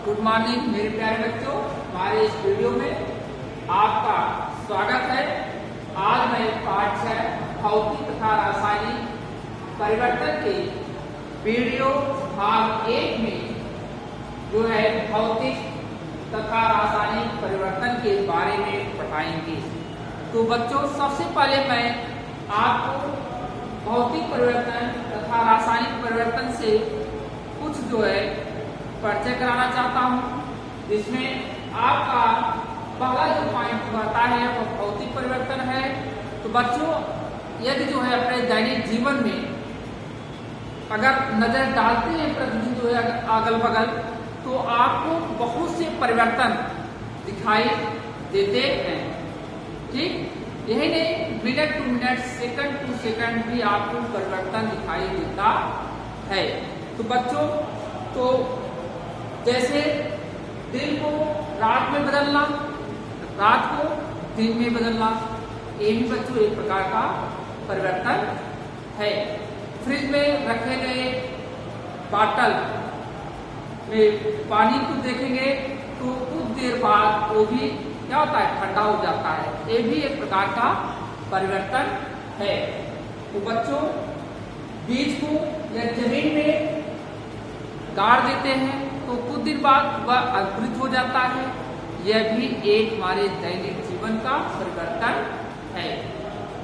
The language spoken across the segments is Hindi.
गुड मॉर्निंग मेरे प्यारे बच्चों, हमारे इस वीडियो में आपका स्वागत है। आज मैं पाठ 6 भौतिक तथा रासायनिक परिवर्तन के वीडियो भाग 1 में जो है भौतिक तथा रासायनिक परिवर्तन के बारे में पढ़ाएंगे। तो बच्चों, सबसे पहले मैं आपको भौतिक परिवर्तन तथा रासायनिक परिवर्तन से कुछ जो है परिचय कराना चाहता हूँ, जिसमें आपका पहला जो पॉइंट आता है वो भौतिक परिवर्तन है। तो बच्चों, यदि जो है अपने दैनिक जीवन में अगर नजर डालते हैं प्रतिदिन जो है अगल बगल, तो आपको बहुत से परिवर्तन दिखाई देते हैं। ठीक, यही नहीं, minute to minute, second to second भी आपको परिवर्तन दिखाई देता है। तो बच्चों, तो जैसे दिन को रात में बदलना, रात को दिन में बदलना, ये भी बच्चों एक प्रकार का परिवर्तन है। फ्रिज में रखे गए बाटल में पानी को देखेंगे तो कुछ देर बाद वो भी क्या होता है, ठंडा हो जाता है। ये भी एक प्रकार का परिवर्तन है। तो बच्चों, बीज को या जमीन में गाड़ देते हैं तो कुछ दिन बाद वह अंकुरित हो जाता है। यह भी एक हमारे दैनिक जीवन का परिवर्तन है।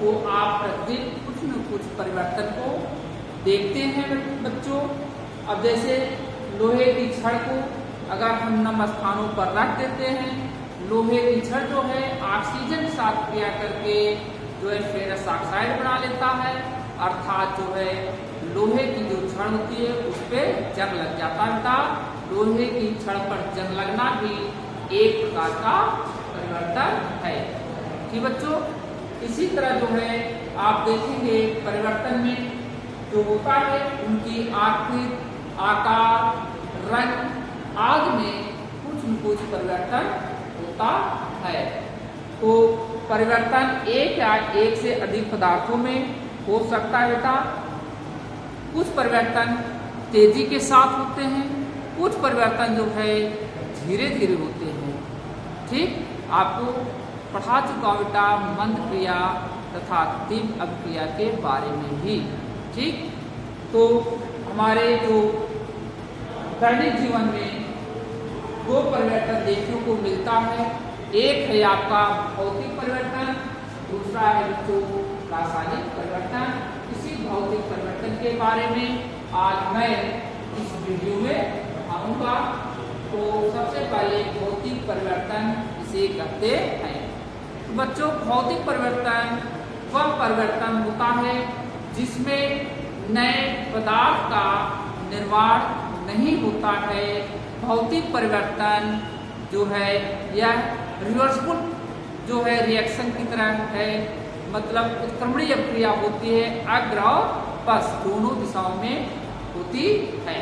तो आप प्रतिदिन कुछ न कुछ परिवर्तन को देखते हैं बच्चों। अब जैसे लोहे की छड़ को अगर हम नम स्थानों पर रख देते हैं, लोहे की छड़ जो है ऑक्सीजन के साथ क्रिया करके जो है फेरस ऑक्साइड बना लेता है, अर्थात जो है लोहे की जो छड़ होती है उस पर जंग लग जाता है। लोहे की छड़ पर जंग लगना भी एक प्रकार का परिवर्तन है। ठीक बच्चों, इसी तरह जो है आप देखेंगे परिवर्तन में जो होता है उनकी आकृति, आकार, रंग आदि में कुछ न कुछ परिवर्तन होता है। तो परिवर्तन एक या एक से अधिक पदार्थों में हो सकता है बेटा। कुछ परिवर्तन तेजी के साथ होते हैं, कुछ परिवर्तन जो है धीरे धीरे होते हैं। ठीक, आपको पढ़ा चुका हूं बेटा मंद क्रिया तथा तीव्र अभिक्रिया के बारे में भी। ठीक, तो हमारे जो दैनिक जीवन में दो परिवर्तन देखने को मिलता है। एक है आपका भौतिक परिवर्तन, दूसरा है बच्चों रासायनिक परिवर्तन। इसी भौतिक परिवर्तन के बारे में आज मैं इस वीडियो में बताऊंगा। तो सबसे पहले भौतिक परिवर्तन इसे कहते हैं। तो बच्चों, भौतिक परिवर्तन वह परिवर्तन होता है जिसमें नए पदार्थ का निर्माण नहीं होता है। भौतिक परिवर्तन जो है यह रिवर्सिबल जो है रिएक्शन की तरह है, मतलब उत्क्रमणीय क्रिया होती है, अग्र और पश्च दोनों दिशाओं में होती है।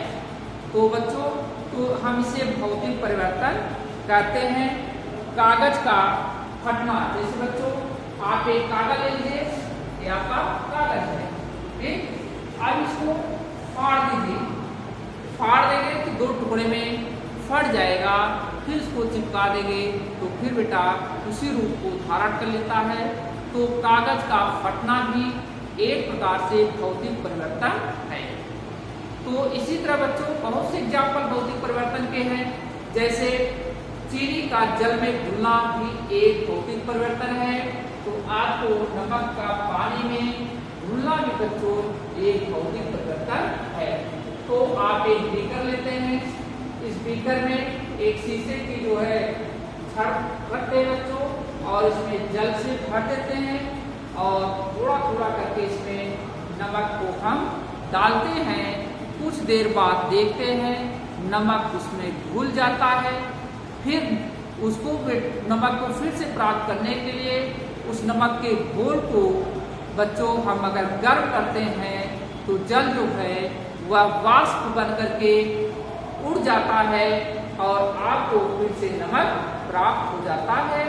तो बच्चों, तो हम इसे भौतिक परिवर्तन कहते हैं। कागज का फटना, जैसे बच्चों आप एक कागज ले लीजिए, ये आपका कागज है। ठीक, अब इसको फाड़ दीजिए, फाड़ देंगे तो दो टुकड़े में फट जाएगा। फिर इसको चिपका देंगे तो फिर बेटा उसी रूप को धारण कर लेता है। तो कागज का फटना भी एक प्रकार से भौतिक परिवर्तन है। तो इसी तरह बच्चों बहुत से एग्जाम्पल भौतिक परिवर्तन के हैं। जैसे चीनी का जल में घुलना भी एक भौतिक परिवर्तन है। तो आपको नमक का पानी में घुलना भी बच्चों एक भौतिक परिवर्तन है। तो आप एक बीकर लेते हैं, इस बीकर में एक शीशे की जो है छड़ रखते हैं बच्चों, और इसमें जल से भर देते हैं और थोड़ा थोड़ा करके इसमें नमक को हम डालते हैं। कुछ देर बाद देखते हैं नमक उसमें घुल जाता है। फिर उसको नमक को फिर से प्राप्त करने के लिए उस नमक के घोल को बच्चों हम अगर गर्म करते हैं तो जल जो है वह वाष्प बन करके उड़ जाता है और आपको फिर से नमक प्राप्त हो जाता है।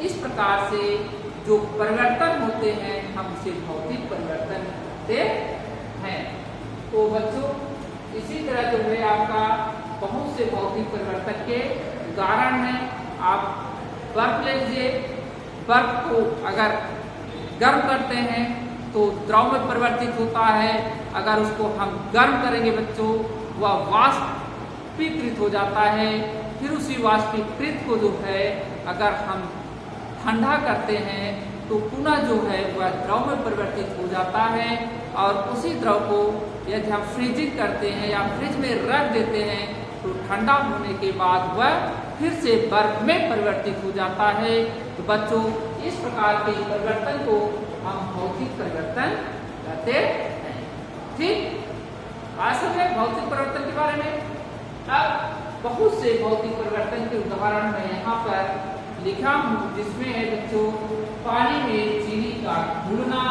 इस प्रकार से जो परिवर्तन होते हैं हम इसे भौतिक परिवर्तन कहते हैं। तो बच्चों, इसी तरह जो है आपका बहुत से भौतिक परिवर्तन के उदाहरण हैं। आप बर्फ ले लीजिए, बर्फ को अगर गर्म करते हैं तो द्रव में परिवर्तित होता है। अगर उसको हम गर्म करेंगे बच्चों, वह वाष्पीकृत हो जाता है। फिर उसी वाष्पीकृत को जो है अगर हम ठंडा करते हैं तो पुनः जो है वह द्रव में परिवर्तित हो जाता है। और उसी द्रव को यदि हम फ्रीजिंग करते हैं या फ्रिज में रख देते हैं तो ठंडा होने के बाद वह फिर से बर्फ में परिवर्तित हो जाता है। तो बच्चों, इस प्रकार के परिवर्तन को हम भौतिक परिवर्तन कहते हैं। ठीक, आज समझे भौतिक परिवर्तन के बारे में। अब बहुत से भौतिक परिवर्तन के उदाहरण मैं यहाँ पर लिखा हूँ, जिसमें है बच्चों पानी में चीनी का घुलना,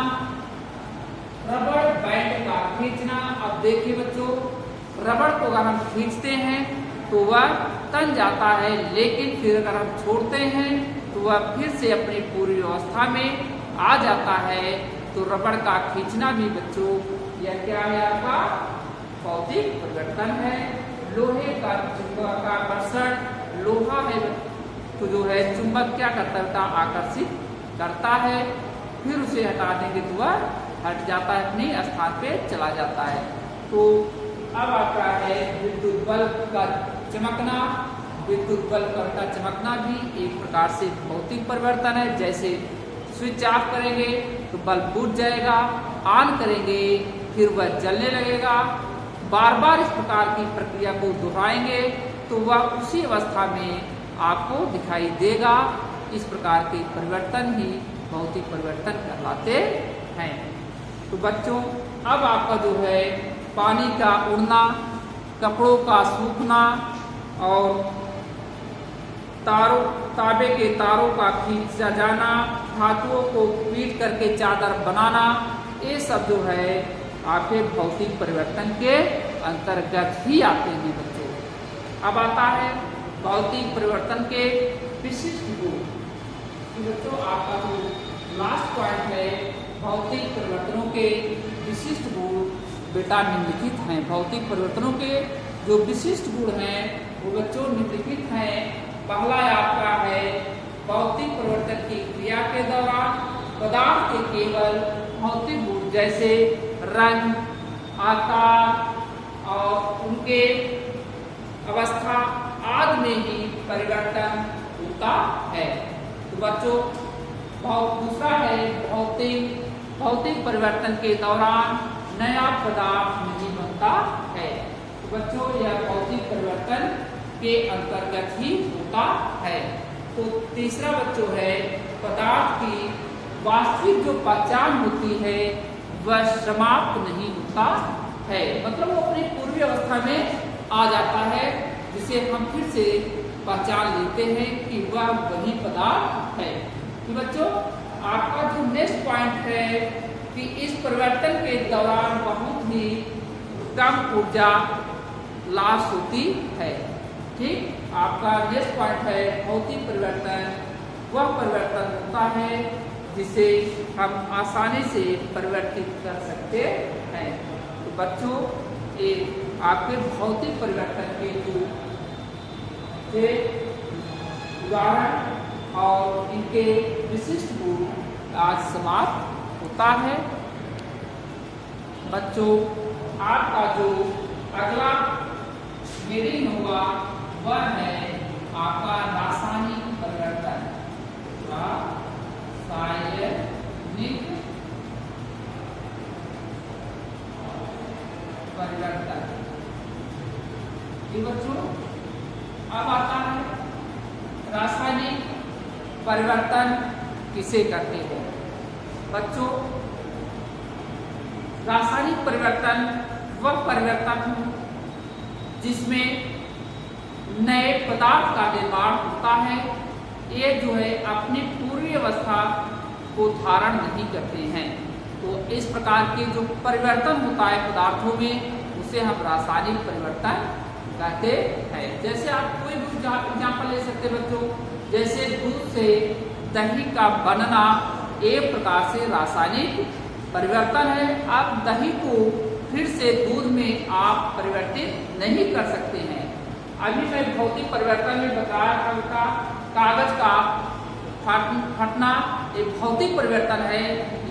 रबड़ बैंड का खींचना। अब देखिए बच्चों, रबड़ को अगर हम खींचते हैं तो वह तन जाता है, लेकिन फिर अगर हम छोड़ते हैं तो वह फिर से अपनी पूरी अवस्था में आ जाता है। तो रबड़ का खींचना भी बच्चों यह क्या है, आपका भौतिक परिवर्तन है। लोहे का चुंबकाकर्षण, लोहा है तो जो है चुंबक क्या करता है, आकर्षित करता है। फिर उसे हटा देंगे तो वह हट जाता है, अपने स्थान पे चला जाता है। तो अब आपका है विद्युत बल्ब का चमकना। विद्युत बल्ब का चमकना भी एक प्रकार से भौतिक परिवर्तन है। जैसे स्विच ऑफ करेंगे तो बल्ब बुझ जाएगा, ऑन करेंगे फिर वह जलने लगेगा। बार बार इस प्रकार की प्रक्रिया को दोहराएंगे तो वह उसी अवस्था में आपको दिखाई देगा। इस प्रकार के परिवर्तन ही भौतिक परिवर्तन कहलाते हैं। तो बच्चों, अब आपका जो है पानी का उड़ना, कपड़ों का सूखना और तांबे के तारों का खींचा जाना, धातुओं को पीट करके चादर बनाना, ये सब जो है आपके भौतिक परिवर्तन के अंतर्गत ही आते हैं बच्चों। अब आता है भौतिक परिवर्तन के विशिष्ट गुण। बच्चों, आपका जो लास्ट पॉइंट है भौतिक परिवर्तनों के विशिष्ट गुण बेटा निम्नलिखित हैं। भौतिक परिवर्तनों के जो विशिष्ट गुण हैं वो बच्चों निम्नलिखित हैं। पहला आपका है भौतिक परिवर्तन की क्रिया के दौरान पदार्थ के केवल भौतिक गुण जैसे रंग, आकार और उनके अवस्था आदि में ही परिवर्तन होता है। तो बच्चों, दूसरा है भौतिक परिवर्तन के दौरान नया पदार्थ नहीं बनता है। तो बच्चों, यह भौतिक परिवर्तन के अंतर्गत ही होता है। तो तीसरा बच्चों है पदार्थ की वास्तविक जो पहचान होती है वह समाप्त नहीं होता है, मतलब वो अपनी पूर्वी अवस्था में आ जाता है, जिसे हम फिर से पहचान लेते हैं कि वह वही पदार्थ है। तो बच्चों, आपका जो नेक्स्ट पॉइंट है कि इस परिवर्तन के दौरान बहुत ही कम ऊर्जा लॉस होती है। ठीक, आपका नेक्स्ट पॉइंट है भौतिक परिवर्तन वह परिवर्तन होता है जिसे हम आसानी से परिवर्तित कर सकते हैं। तो बच्चों, ये आपके भौतिक परिवर्तन के जो उदाहरण और इनके विशिष्ट गुण आज समाप्त होता है। बच्चों, आपका जो अगला रीडिंग होगा वह है आपका रासायनिक परिवर्तन। रासायनिक परिवर्तन। बच्चों, अब आता है रासायनिक परिवर्तन किसे कहते हैं। बच्चों, रासायनिक परिवर्तन वह परिवर्तन जिसमें नए पदार्थ का निर्माण होता है। ये जो है अपनी पूर्वी अवस्था को धारण नहीं करते हैं। तो इस प्रकार के जो परिवर्तन होता है पदार्थों में उसे हम रासायनिक परिवर्तन कहते हैं। जैसे आप कोई भी एग्जाम्पल ले सकते हैं बच्चों, जैसे दूध से दही का बनना एक प्रकार से रासायनिक परिवर्तन है। आप दही को फिर से दूध में आप परिवर्तित नहीं कर सकते हैं, अभी मैं भौतिक परिवर्तन में बताया था बेटा, कागज का फटना एक भौतिक परिवर्तन है,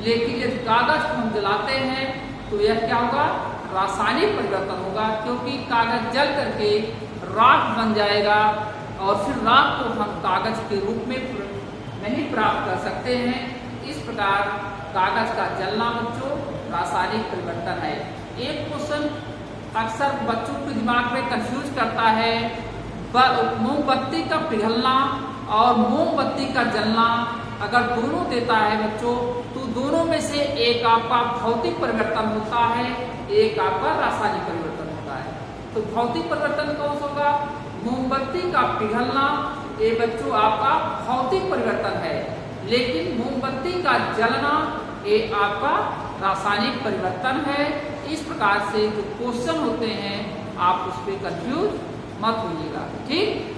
लेकिन यदि कागज को हम जलाते हैं तो यह क्या होगा, रासायनिक परिवर्तन होगा, क्योंकि कागज जल करके राख बन जाएगा और फिर राख को हम कागज के रूप में नहीं प्राप्त कर सकते हैं। इस प्रकार कागज का जलना बच्चों रासायनिक परिवर्तन है। एक क्वेश्चन अक्सर बच्चों के दिमाग में कंफ्यूज करता है, मोमबत्ती का पिघलना और मोमबत्ती का जलना अगर दोनों देता है बच्चों, तो दोनों में से एक आपका भौतिक परिवर्तन होता है, एक आपका रासायनिक परिवर्तन होता है। तो भौतिक परिवर्तन कौन सा होगा, मोमबत्ती का पिघलना ये बच्चों आपका भौतिक परिवर्तन है, लेकिन मोमबत्ती का जलना ये आपका रासायनिक परिवर्तन है। इस प्रकार से जो क्वेश्चन होते हैं आप उस पर कंफ्यूज मत होइएगा, ठीक।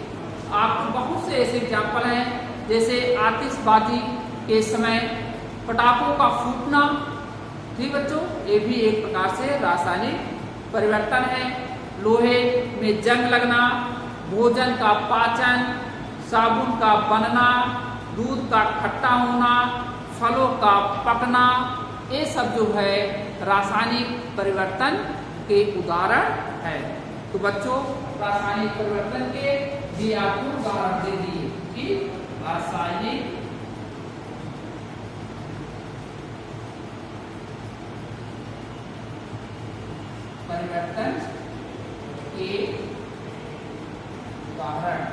आपको बहुत से ऐसे एग्जाम्पल हैं, जैसे आतिशबाजी के समय पटाखों का फूटना, ठीक बच्चों, ये भी एक प्रकार से रासायनिक परिवर्तन है। लोहे में जंग लगना, भोजन का पाचन, साबुन का बनना, दूध का खट्टा होना, फलों का पकना, ये सब जो है रासायनिक परिवर्तन के उदाहरण है। तो बच्चों रासायनिक परिवर्तन के भी आपको उदाहरण दे दिए कि रासायनिक परिवर्तन के उदाहरण,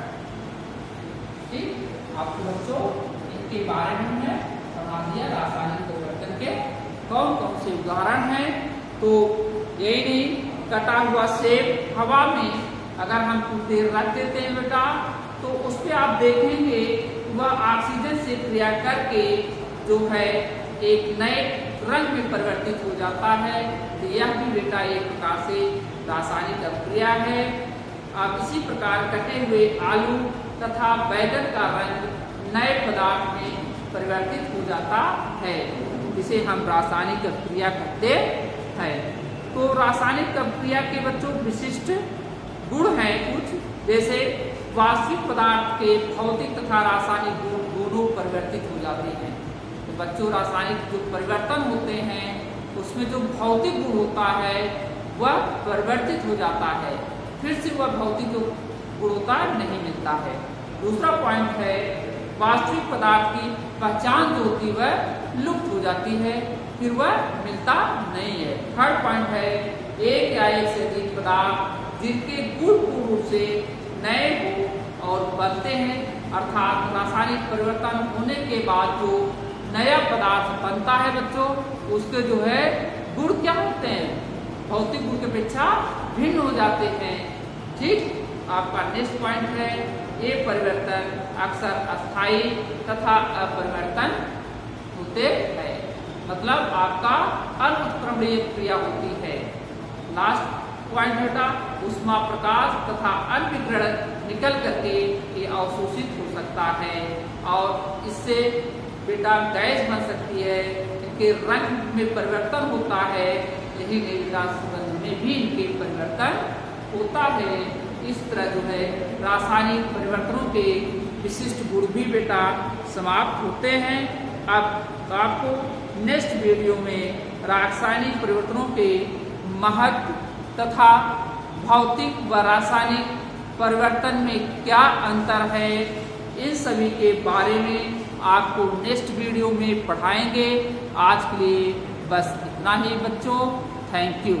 ठीक। आपको बच्चों इनके बारे में मैं बता दिया रासायनिक परिवर्तन के कौन कौन से उदाहरण हैं। तो यही नहीं, कटा हुआ सेब हवा में अगर हम कुछ देर रख देते हैं बेटा, तो उस पर आप देखेंगे वह ऑक्सीजन से क्रिया करके जो है एक नए रंग में परिवर्तित हो जाता है। तो यह भी बेटा एक प्रकार से रासायनिक अभिक्रिया है। अब इसी प्रकार कटे हुए आलू तथा बैगन का रंग नए पदार्थ में परिवर्तित हो जाता है, जिसे हम रासायनिक अभिक्रिया कहते हैं। तो रासायनिक अभिक्रिया के बच्चों विशिष्ट गुण हैं कुछ, जैसे वास्तविक पदार्थ के भौतिक तथा रासायनिक गुण दोनों परिवर्तित हो जाते हैं। तो बच्चों रासायनिक जो परिवर्तन होते हैं उसमें जो भौतिक गुण होता है वह परिवर्तित हो जाता है, फिर से वह भौतिक जो गुण होता है नहीं मिलता है। दूसरा पॉइंट है वास्तविक पदार्थ की पहचान जो होती है वह लुप्त हो जाती है, फिर वह मिलता नहीं है। थर्ड पॉइंट है एक या एक से अधिक पदार्थ जिनके गुण पूर्ण रूप से नए हो और बनते हैं, अर्थात रासायनिक परिवर्तन होने के बाद जो नया पदार्थ बनता है बच्चों, उसके जो है गुण क्या होते हैं, भौतिक गुण की अपेक्षा भिन्न हो जाते हैं, ठीक। आपका नेक्स्ट पॉइंट है ये परिवर्तन अक्सर अस्थायी तथा अपरिवर्तन होते हैं, मतलब आपका अनुत्क्रमणीय क्रिया होती है। लास्ट पॉइंट बेटा ऊष्मा प्रकाश तथा अनविकिरण निकल करके ये अवशोषित हो सकता है और इससे बेटा गैस बन सकती है, इनके रंग में परिवर्तन होता है, यही बेटा सुगंध में भी इनके परिवर्तन होता है। इस तरह जो है रासायनिक परिवर्तनों के विशिष्ट गुण भी बेटा समाप्त होते हैं। अब आपको नेक्स्ट वीडियो में रासायनिक परिवर्तनों के महत्व तथा भौतिक व रासायनिक परिवर्तन में क्या अंतर है, इन सभी के बारे में आपको नेक्स्ट वीडियो में पढ़ाएंगे। आज के लिए बस इतना ही बच्चों, थैंक यू।